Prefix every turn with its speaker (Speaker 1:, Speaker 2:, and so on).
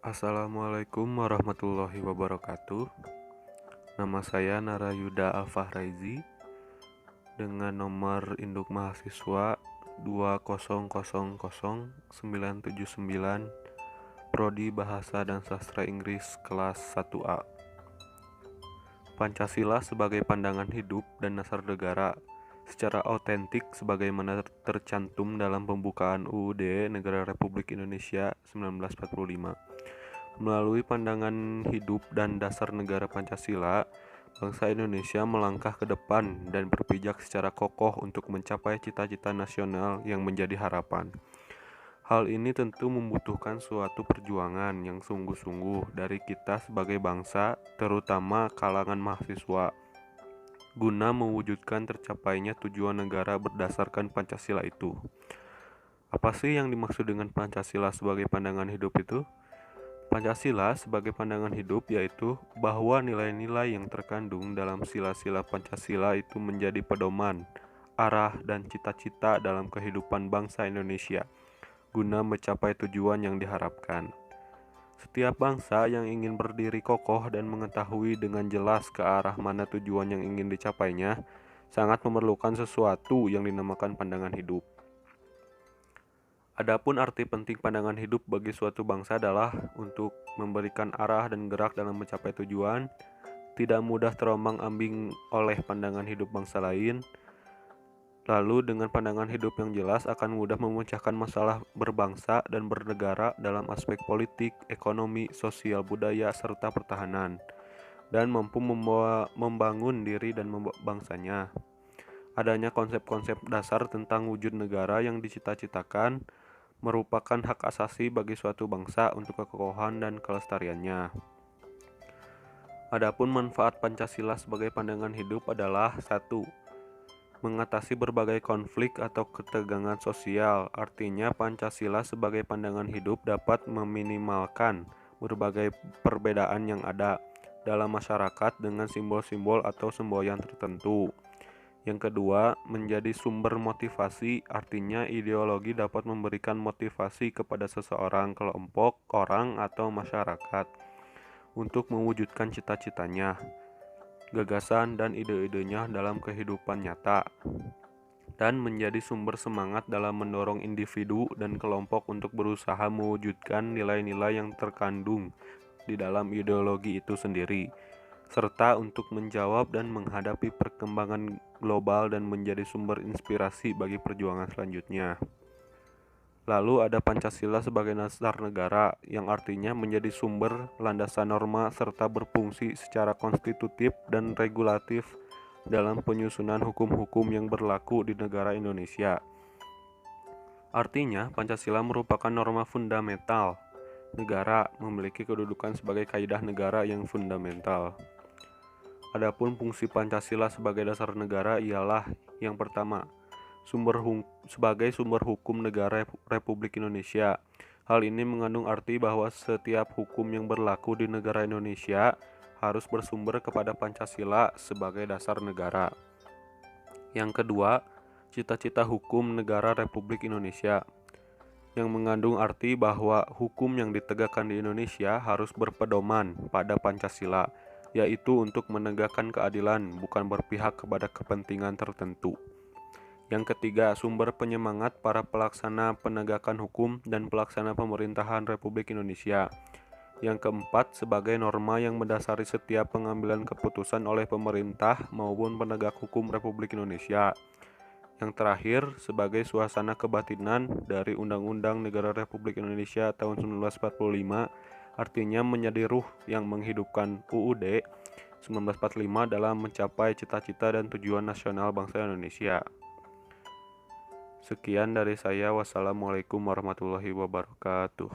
Speaker 1: Assalamualaikum warahmatullahi wabarakatuh. Nama saya Narayuda Alfahraizi dengan nomor induk mahasiswa 2000979, Prodi Bahasa dan Sastra Inggris kelas 1A. Pancasila sebagai pandangan hidup dan dasar negara secara autentik sebagaimana tercantum dalam pembukaan UUD Negara Republik Indonesia 1945. Melalui pandangan hidup dan dasar negara Pancasila, bangsa Indonesia melangkah ke depan dan berpijak secara kokoh untuk mencapai cita-cita nasional yang menjadi harapan. Hal ini tentu membutuhkan suatu perjuangan yang sungguh-sungguh dari kita sebagai bangsa, terutama kalangan mahasiswa, guna mewujudkan tercapainya tujuan negara berdasarkan Pancasila itu. Apa sih yang dimaksud dengan Pancasila sebagai pandangan hidup itu? Pancasila sebagai pandangan hidup yaitu bahwa nilai-nilai yang terkandung dalam sila-sila Pancasila itu menjadi pedoman, arah, dan cita-cita dalam kehidupan bangsa Indonesia guna mencapai tujuan yang diharapkan. Setiap bangsa yang ingin berdiri kokoh dan mengetahui dengan jelas ke arah mana tujuan yang ingin dicapainya sangat memerlukan sesuatu yang dinamakan pandangan hidup. Adapun arti penting pandangan hidup bagi suatu bangsa adalah untuk memberikan arah dan gerak dalam mencapai tujuan, tidak mudah terombang-ambing oleh pandangan hidup bangsa lain. Lalu dengan pandangan hidup yang jelas akan mudah memecahkan masalah berbangsa dan bernegara dalam aspek politik, ekonomi, sosial, budaya, serta pertahanan, dan mampu membangun diri dan bangsanya. Adanya konsep-konsep dasar tentang wujud negara yang dicita-citakan merupakan hak asasi bagi suatu bangsa untuk kekokohan dan kelestariannya. Adapun manfaat Pancasila sebagai pandangan hidup adalah 1. Mengatasi berbagai konflik atau ketegangan sosial. Artinya Pancasila sebagai pandangan hidup dapat meminimalkan berbagai perbedaan yang ada dalam masyarakat dengan simbol-simbol atau semboyan tertentu. Yang kedua, menjadi sumber motivasi, artinya ideologi dapat memberikan motivasi kepada seseorang, kelompok, orang, atau masyarakat untuk mewujudkan cita-citanya, gagasan, dan ide-idenya dalam kehidupan nyata, dan menjadi sumber semangat dalam mendorong individu dan kelompok untuk berusaha mewujudkan nilai-nilai yang terkandung di dalam ideologi itu sendiri, serta untuk menjawab dan menghadapi perkembangan global dan menjadi sumber inspirasi bagi perjuangan selanjutnya. Lalu ada Pancasila sebagai dasar negara, yang artinya menjadi sumber, landasan norma, serta berfungsi secara konstitutif dan regulatif dalam penyusunan hukum-hukum yang berlaku di negara Indonesia. Artinya, Pancasila merupakan norma fundamental negara, memiliki kedudukan sebagai kaidah negara yang fundamental. Adapun fungsi Pancasila sebagai dasar negara ialah yang pertama, sebagai sumber hukum negara Republik Indonesia. Hal ini mengandung arti bahwa setiap hukum yang berlaku di negara Indonesia harus bersumber kepada Pancasila sebagai dasar negara. Yang kedua, cita-cita hukum negara Republik Indonesia, yang mengandung arti bahwa hukum yang ditegakkan di Indonesia harus berpedoman pada Pancasila, yaitu untuk menegakkan keadilan, bukan berpihak kepada kepentingan tertentu. Yang ketiga, sumber penyemangat para pelaksana penegakan hukum dan pelaksana pemerintahan Republik Indonesia. Yang keempat, sebagai norma yang mendasari setiap pengambilan keputusan oleh pemerintah maupun penegak hukum Republik Indonesia. Yang terakhir, sebagai suasana kebatinan dari Undang-Undang Negara Republik Indonesia tahun 1945, artinya menjadi ruh yang menghidupkan UUD 1945 dalam mencapai cita-cita dan tujuan nasional bangsa Indonesia. Sekian dari saya. Wassalamualaikum warahmatullahi wabarakatuh.